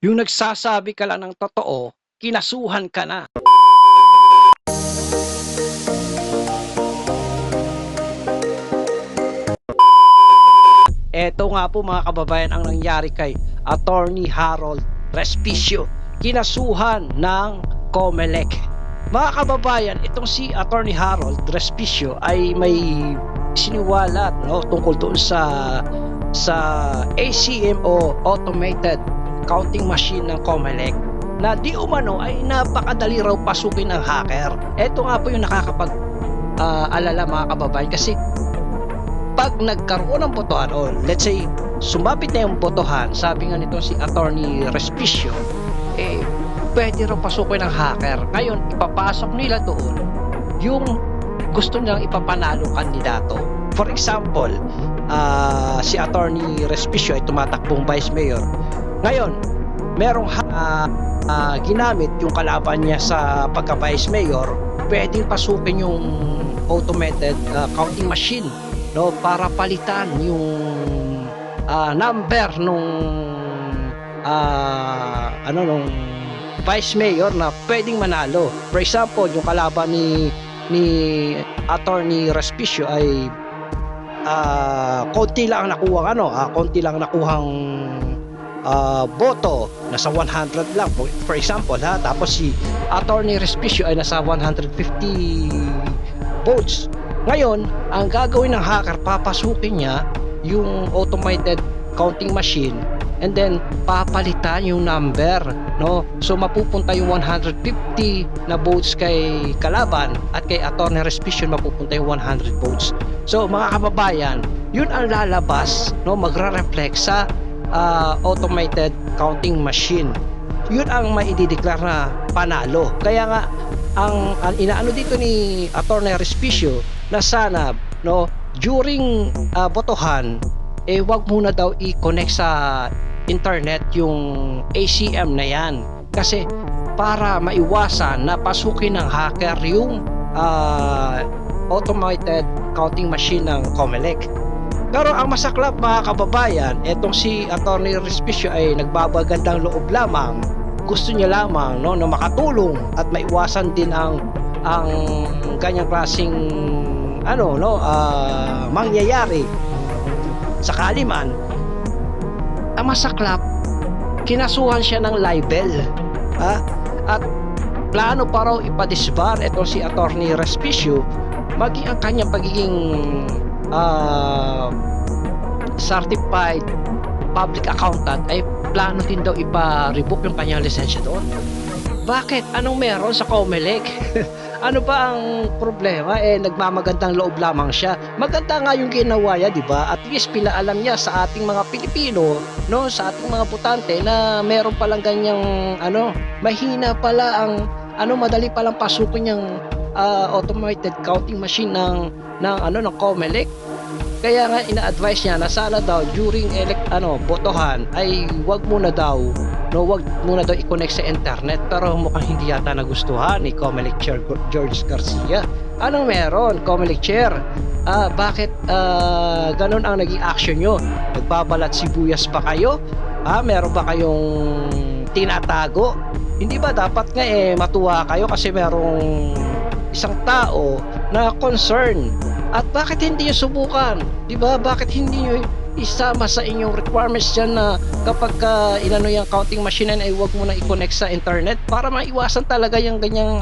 Yung nagsasabi ka lang ng totoo, kinasuhan ka na. Eto nga po mga kababayan ang nangyari kay Attorney Harold Respicio. Kinasuhan ng COMELEC. Mga kababayan, itong si Attorney Harold Respicio ay may siniwalat tungkol doon sa ACM o Automated Counting Machine ng COMELEC na di umano ay napakadali raw pasukin ng hacker. Ito nga po yung nakakapag alala mga kababayan kasi pag nagkaroon ng botohan o let's say sumabit na yung botohan, sabi nga nito si Attorney Respicio, pwede raw pasukin ng hacker. Ngayon ipapasok nila doon yung gusto nilang ipapanalo kandidato. For example, si Attorney Respicio ay tumatakbong Vice Mayor. Ngayon merong ginamit yung kalaban niya sa pagka Vice Mayor, pwedeng pasukin yung automated counting machine para palitan yung number nung nung Vice Mayor na pwedeng manalo. For example, yung kalaban ni Attorney Respicio ay konti lang nakuhang boto, nasa 100 lang for example tapos si Attorney Respicio ay nasa 150 votes. Ngayon, ang gagawin ng hacker, papasukin niya yung automated counting machine and then papalitan yung number, so mapupunta yung 150 na votes kay kalaban at kay Attorney Respicio mapupunta yung 100 votes. So mga kababayan, yun ang lalabas, magre-reflect sa automated counting machine. Yun ang maidideklar na panalo. Kaya nga ang inaano dito ni Attorney Respicio na sana during botohan wag muna daw i-connect sa internet yung ACM na yan kasi para maiwasan na pasukin ng hacker yung automated counting machine ng COMELEC. Pero ang masaklap mga kababayan, etong si Attorney Respicio ay nagbabagandang loob lamang. Gusto niya lamang na makatulong at maiwasan din ang ganyang klaseng mangyayari sakali man. Ang masaklap, kinasuhan siya ng libel at plano pa raw ipadisbar etong si Attorney Respicio maging ang kanyang pagiging certified public accountant ay plano din daw ipa-revoke yung kanyang lisensya doon. Bakit? Anong meron sa COMELEC? Ano ba ang problema? Nagmamagandang loob lamang siya. Maganda nga yung ginawa niya, di ba? At least pinaalam niya sa ating mga Pilipino, sa ating mga botante na meron palang ganyang mahina pala ang madali palang pasukin yung automated counting machine ng COMELEC. Kaya nga ina-advise niya na sana daw during botohan ay wag muna daw i-connect sa internet, pero mukhang hindi yata nagustuhan ni COMELEC Chair George Garcia. Anong meron, COMELEC Chair? Bakit ganun ang naging action nyo? Nagbabalat sibuyas ba kayo? Meron ba kayong tinatago? Hindi ba dapat nga matuwa kayo kasi merong isang tao na concern? At bakit hindi nyo subukan? Diba? Bakit hindi nyo isama sa inyong requirements dyan na kapag inano yung counting machine ay huwag mo na i-connect sa internet para maiwasan talaga yung ganyang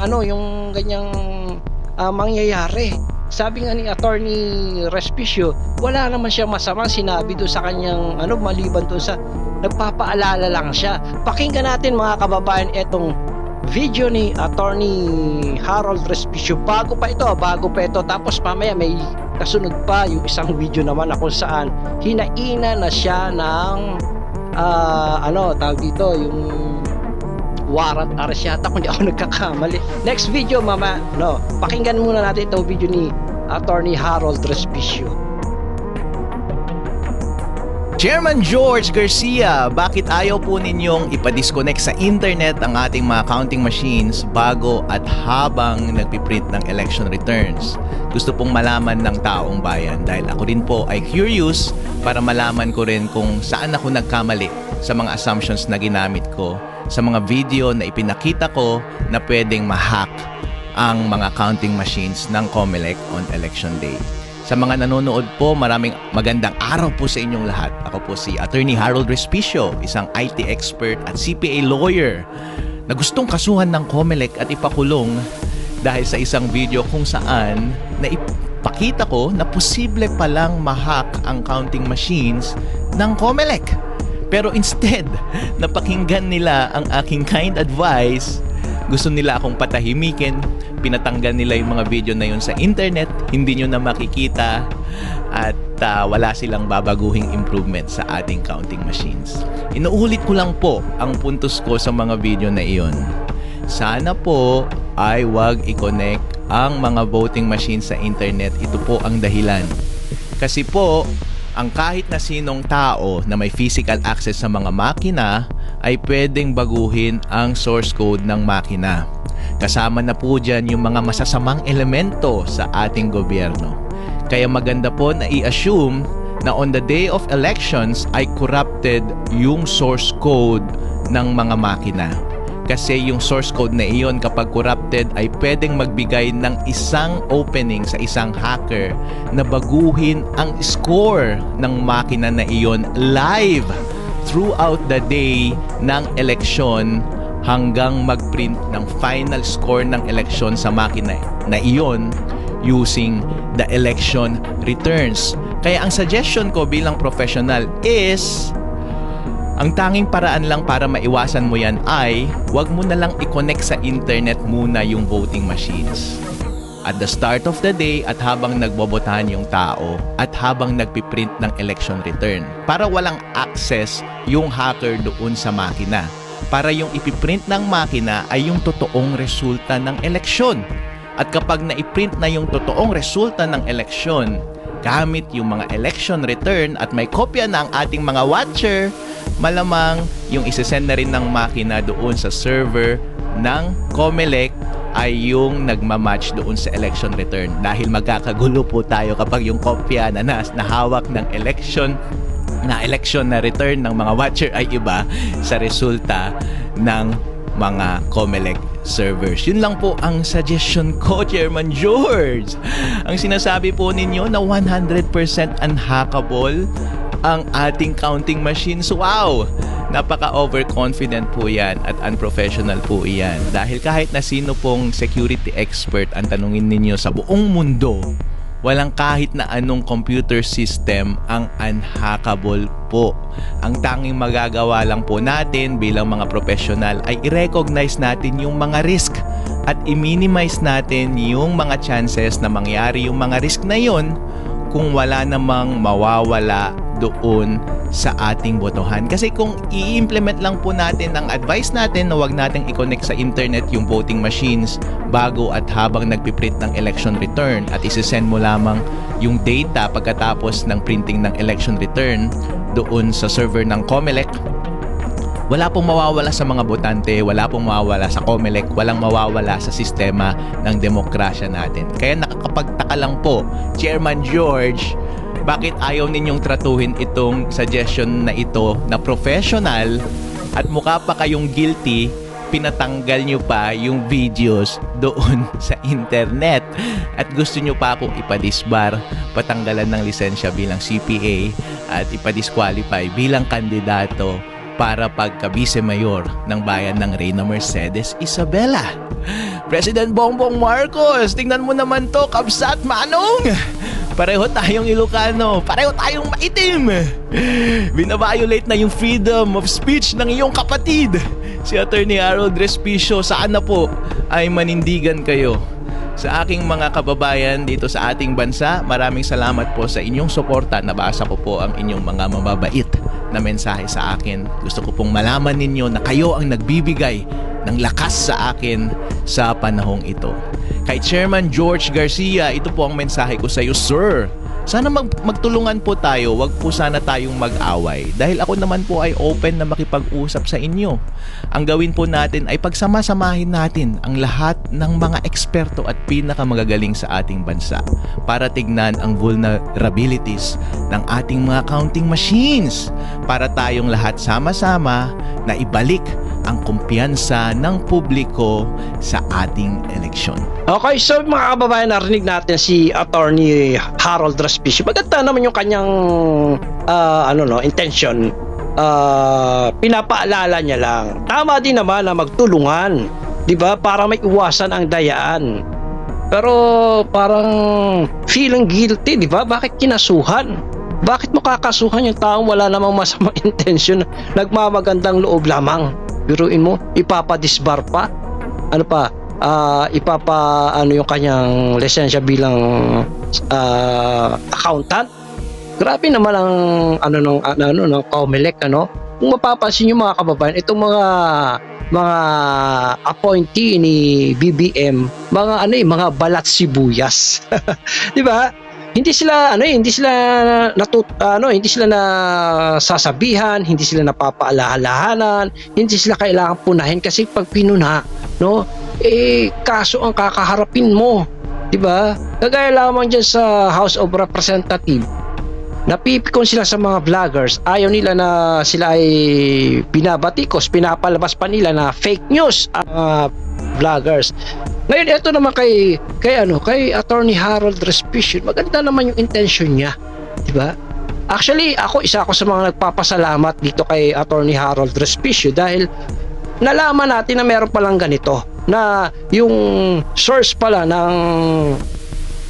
mangyayari. Sabi nga ni Attorney Respicio, wala naman siya masamang sinabi doon sa kanyang maliban doon sa nagpapaalala lang siya. Pakinggan natin mga kababayan etong video ni Attorney Harold Respicio bago pa ito tapos mamaya may kasunod pa yung isang video naman na kung saan hinaina na siya ng tawag dito yung warrant arrest yata kung di ako nagkakamali. Next video pakinggan muna natin itong video ni Attorney Harold Respicio. Chairman George Garcia, bakit ayaw po ninyong ipadisconnect sa internet ang ating mga counting machines bago at habang nagpiprint ng election returns? Gusto pong malaman ng taong bayan dahil ako din po ay curious para malaman ko rin kung saan ako nagkamali sa mga assumptions na ginamit ko, sa mga video na ipinakita ko na pwedeng ma-hack ang mga counting machines ng COMELEC on election day. Sa mga nanonood po, maraming magandang araw po sa inyong lahat. Ako po si Attorney Harold Respicio, isang IT expert at CPA lawyer na gustong kasuhan ng COMELEC at ipakulong dahil sa isang video kung saan na ipakita ko na posible palang ma-hack ang counting machines ng COMELEC. Pero instead, napakinggan nila ang aking kind advice, gusto nila akong patahimikin, pinatanggal nila yung mga video na yun sa internet, hindi nyo na makikita at wala silang babaguhing improvement sa ating counting machines. Inuulit ko lang po ang puntos ko sa mga video na iyon. Sana po ay wag i-connect ang mga voting machines sa internet. Ito po ang dahilan. Kasi po, ang kahit na sinong tao na may physical access sa mga makina ay pwedeng baguhin ang source code ng makina. Kasama na po dyan yung mga masasamang elemento sa ating gobyerno. Kaya maganda po na i-assume na on the day of elections ay corrupted yung source code ng mga makina. Kasi yung source code na iyon kapag corrupted ay pwedeng magbigay ng isang opening sa isang hacker na baguhin ang score ng makina na iyon live throughout the day ng election hanggang mag-print ng final score ng election sa makina na iyon using the election returns. Kaya ang suggestion ko bilang professional is ang tanging paraan lang para maiwasan mo yan ay wag mo na lang i-connect sa internet muna yung voting machines. At the start of the day at habang nagbobotahan yung tao at habang nagpiprint ng election return para walang access yung hacker doon sa makina. Para yung ipiprint ng makina ay yung totoong resulta ng eleksyon. At kapag na-print na yung totoong resulta ng eleksyon gamit yung mga election return at may kopya na ang ating mga watcher, malamang yung isesend na rin ng makina doon sa server ng COMELEC ay yung nagmamatch doon sa election return. Dahil magkakagulo po tayo kapag yung kopya na nahawak ng election na return ng mga watcher ay iba sa resulta ng mga COMELEC servers. Yun lang po ang suggestion ko, Chairman George. Ang sinasabi po ninyo na 100% unhackable ang ating counting machines. Wow! Napaka-overconfident po yan at unprofessional po yan. Dahil kahit na sino pong security expert ang tanungin ninyo sa buong mundo, walang kahit na anong computer system ang unhackable po. Ang tanging magagawa lang po natin bilang mga professional ay i-recognize natin yung mga risk at i-minimize natin yung mga chances na mangyari yung mga risk na yon kung wala namang mawawala doon sa ating botohan. Kasi kung i-implement lang po natin ang advice natin na wag nating i-connect sa internet yung voting machines bago at habang nagpiprint ng election return at isesend mo lamang yung data pagkatapos ng printing ng election return doon sa server ng COMELEC, wala pong mawawala sa mga botante, wala pong mawawala sa COMELEC, walang mawawala sa sistema ng demokrasya natin. Kaya nakakapagtaka lang po, Chairman George, bakit ayaw ninyong tratuhin itong suggestion na ito na professional at mukha pa kayong guilty, pinatanggal nyo pa yung videos doon sa internet at gusto nyo pa akong ipadisbar, patanggalan ng lisensya bilang CPA at ipadisqualify bilang kandidato para pagka-vice mayor ng bayan ng Reyna Mercedes Isabela. President Bongbong Marcos, tingnan mo naman to, kabsat manong! Pareho tayong Ilocano, pareho tayong maitim. Binabiolate na yung freedom of speech ng iyong kapatid. Si Attorney Harold Respicio, sana po ay manindigan kayo. Sa aking mga kababayan dito sa ating bansa, maraming salamat po sa inyong suporta. Nabasa ko po ang inyong mga mababait na mensahe sa akin. Gusto ko pong malaman ninyo na kayo ang nagbibigay ng lakas sa akin sa panahong ito. Kay Chairman George Garcia, ito po ang mensahe ko sa iyo, sir. Sana magtulungan po tayo, wag po sana tayong mag-away. Dahil ako naman po ay open na makipag-usap sa inyo. Ang gawin po natin ay pagsama-samahin natin ang lahat ng mga eksperto at pinakamagagaling sa ating bansa para tignan ang vulnerabilities ng ating mga counting machines para tayong lahat sama-sama na ibalik ang kumpiyansa ng publiko sa ating eleksyon. Okay, so mga kababayan, narinig natin si Attorney Harold Respicio. Maganda naman yung kanyang intention. Pinapaalala niya lang. Tama din naman na magtulungan, 'di ba? Para may iwasan ang dayaan. Pero parang feeling guilty, 'di ba? Bakit kinasuhan? Bakit mo kakasuhan yung taong wala namang masamang intention, nagmamagandang loob lamang? Biruin mo, ipapadisbar pa? Ano pa? Yung kanyang lisensya bilang accountant? Grabe naman ang ng COMELEC, ano? Kung mapapansin niyo mga kababayan, itong mga appointee ni BBM, mga balat sibuyas. 'Di ba? Hindi sila nasasabihan, hindi sila napapaalalahanan, hindi sila kailangan punahin kasi pag pinuna, no, kaso ang kakaharapin mo, 'di ba? Kagaya lamang diyan sa House of Representatives. Napipikon sila sa mga vloggers, ayaw nila na sila ay binabatikos, pinapalabas pa nila na fake news ang vloggers. Ngayon ito naman kay Attorney Harold Respicio, maganda naman yung intention niya, 'di ba? Actually, isa ako sa mga nagpapasalamat dito kay Attorney Harold Respicio dahil nalaman natin na meron palang ganito, na yung source pala ng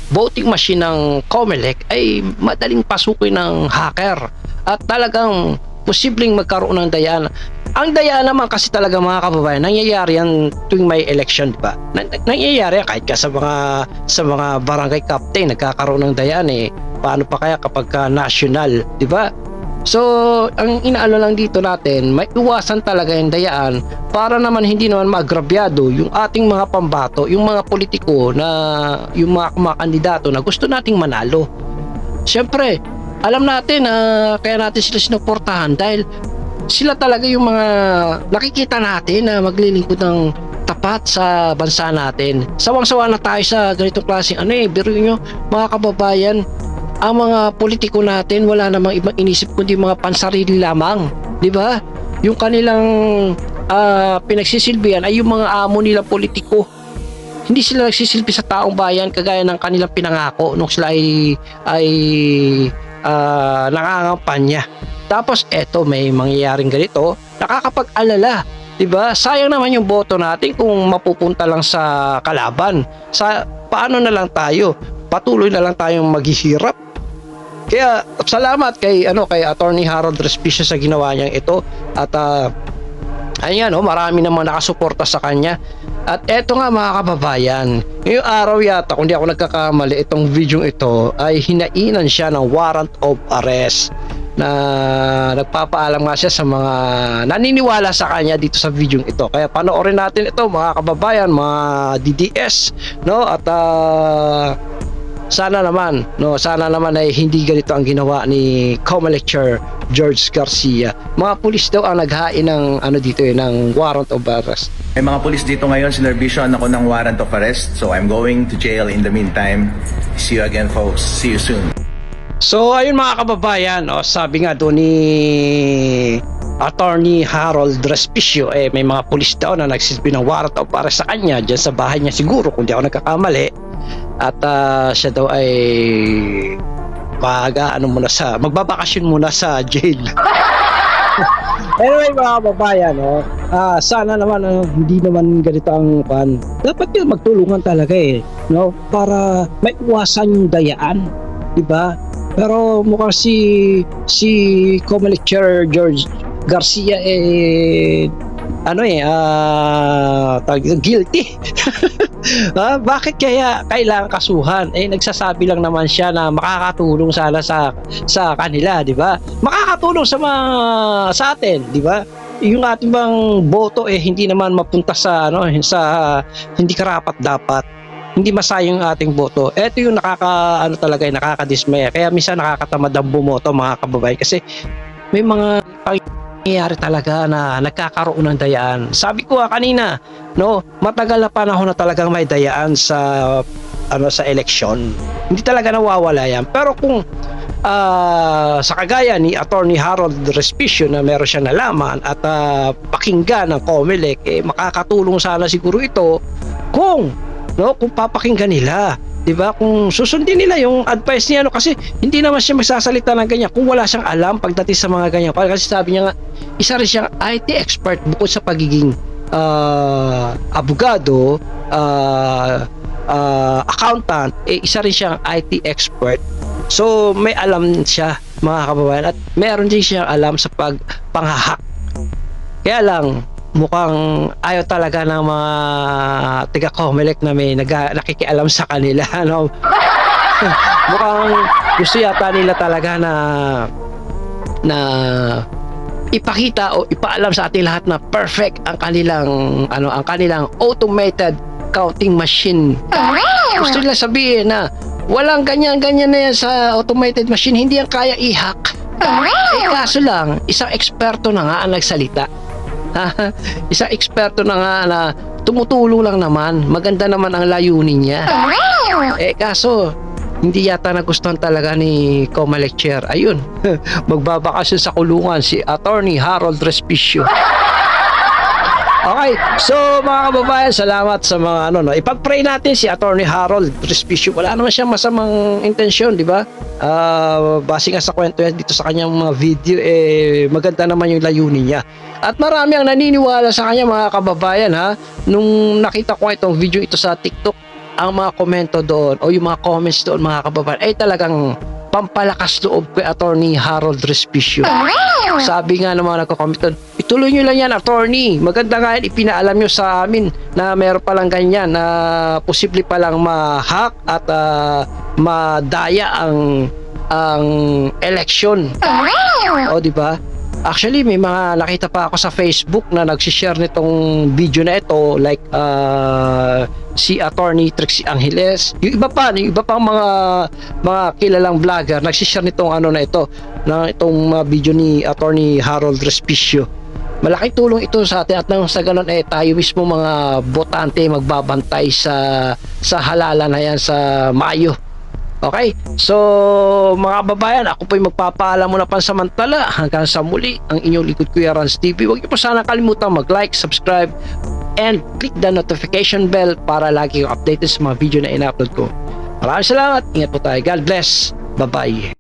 voting machine ng COMELEC ay madaling pasukin ng hacker at talagang posibleng magkaroon ng dayaan. Ang dayaan naman kasi talaga mga kababayan, nangyayari yan tuwing may election, di ba? Nangyayari kahit ka sa mga barangay captain nagkakaroon ng dayaan Paano pa kaya kapag national, di ba? So, ang inaano lang dito natin, may iwasan talaga yung dayaan para naman hindi naman maagrabyado yung ating mga pambato, yung mga politiko na yung mga kandidato na gusto nating manalo. Siyempre, alam natin na kaya natin sila sinuportahan dahil sila talaga yung mga nakikita natin na maglilingkod ng tapat sa bansa natin. Sawang-sawa na tayo sa ganitong klaseng biruin nyo mga kababayan, ang mga politiko natin wala namang ibang inisip kundi mga pansarili lamang, di ba? Yung kanilang pinagsisilbihan ay yung mga amo nilang politiko. Hindi sila nagsisilbi sa taong bayan kagaya ng kanilang pinangako nung sila ay nangangampanya. Tapos eto, may mangyayaring ganito, nakakapag-alala, 'di ba? Sayang naman yung boto natin kung mapupunta lang sa kalaban. Paano na lang tayo? Patuloy na lang tayong maghihirap. Kaya salamat kay Attorney Harold Respicio sa ginawa niyang ito at marami namang nakasuporta sa kanya. At eto nga mga kababayan, ngayong araw yata kung di ako nagkakamali, itong video ito ay hinainan siya ng warrant of arrest na nagpapaalam nga siya sa mga naniniwala sa kanya dito sa video ito. Kaya panoorin natin ito mga kababayan, mga DDS, no? At sana naman ay hindi ganito ang ginawa ni COMELEC Chair George Garcia. Mga pulis daw ang naghain ng ng warrant of arrest. May mga pulis dito ngayon, sinervisyoan ako ng warrant of arrest. So I'm going to jail in the meantime. See you again folks. See you soon. So ayun mga kababayan, sabi nga doon ni Attorney Harold Respicio, may mga pulis daw na nagsilbi ng warrant of arrest sa kanya dyan sa bahay niya siguro kung di ako nagkakamali. At siya daw ay magbabakasyon muna sa jail. Anyway mga kababayan, sana naman hindi naman ganito ang pan. Dapat yung magtulungan talaga no, para may iwasan yung dayaan, di ba? Pero mukhang si COMELEC Chair George Garcia guilty. Bakit kaya kailangan kasuhan? Nagsasabi lang naman siya na makakatulong sana sa kanila, di ba? Makakatulong sa atin, di ba? Yung ating bang boto hindi naman mapunta sa hindi karapat dapat. hindi masayang ang ating boto. Ito yung talaga, nakakadismaya. Kaya minsan nakakatamad ang bumoto, mga kababayan, kasi may mga pangyayari talaga na nagkakaroon ng dayaan. Sabi ko kanina, no, matagal na panahon na talagang may dayaan sa eleksyon. Hindi talaga nawawala yan. Pero kung sa kagaya ni Attorney Harold Respicio na meron siya nalaman at pakinggan ng COMELEC, makakatulong sana siguro ito kung papakinggan nila. 'Di ba? Kung susundin nila yung advice niya, kasi hindi naman siya magsasalita ng ganyan kung wala siyang alam pagdating sa mga ganyan. Kasi sabi niya nga, isa rin siyang IT expert bukod sa pagiging abogado, accountant, isa rin siyang IT expert. So may alam siya, mga kababayan, at meron din siyang alam sa panghahack. Kaya lang mukhang ayaw talaga ng mga taga COMELEC na may nakikialam sa kanila, no? Mukhang gusto yata nila talaga na ipakita o ipaalam sa ating lahat na perfect ang kanilang automated counting machine. Gusto nila sabihin na walang ganyan-ganyan na yan sa automated machine, hindi yan kaya i-hack. Kaso lang, isang eksperto na nga ang nagsalita. Isang eksperto na nga na tumutulong lang naman, maganda naman ang layunin niya. Kaso hindi yata nagustuhan talaga ni COMELEC Chair. Ayun, magbabakasyon sa kulungan si Attorney Harold Respicio. Okay, so mga kababayan, salamat sa mga ipag-pray natin si Attorney Harold Respicio. Wala naman siyang masamang intensyon, di ba? Base nga sa kwento yan dito sa kanyang mga video, maganda naman yung layunin niya. At marami ang naniniwala sa kanya, mga kababayan, ha. Nung nakita ko itong video ito sa TikTok, ang mga komento doon o yung mga comments doon, mga kababayan, ay talagang pampalakas loob kay Attorney Harold Respicio. Sabi nga ng mga nagko-comment doon, ituloy nyo lang yan, Attorney. Maganda nga yan, ipinaalam nyo sa amin na meron palang ganyan, na posible palang ma-hack at madaya ang election. O, di ba? Actually, may mga nakita pa ako sa Facebook na nagsishare nitong video na ito, like si Attorney Trixie Angeles. Yung iba pang mga kilalang vlogger nagsishare nitong itong video ni Attorney Harold Respicio. Malaking tulong ito sa atin, at nang sa ganun tayo mismo mga botante magbabantay sa halalan na yan sa Mayo. Okay? So, mga kababayan, ako po'y magpapaalam muna pansamantala. Hanggang sa muli, ang inyong likod, Kuya Rans TV. Huwag niyo po sana kalimutan mag-like, subscribe, and click the notification bell para lagi kang updated sa mga video na ina-upload ko. Maraming salamat. Ingat po tayo. God bless. Bye-bye.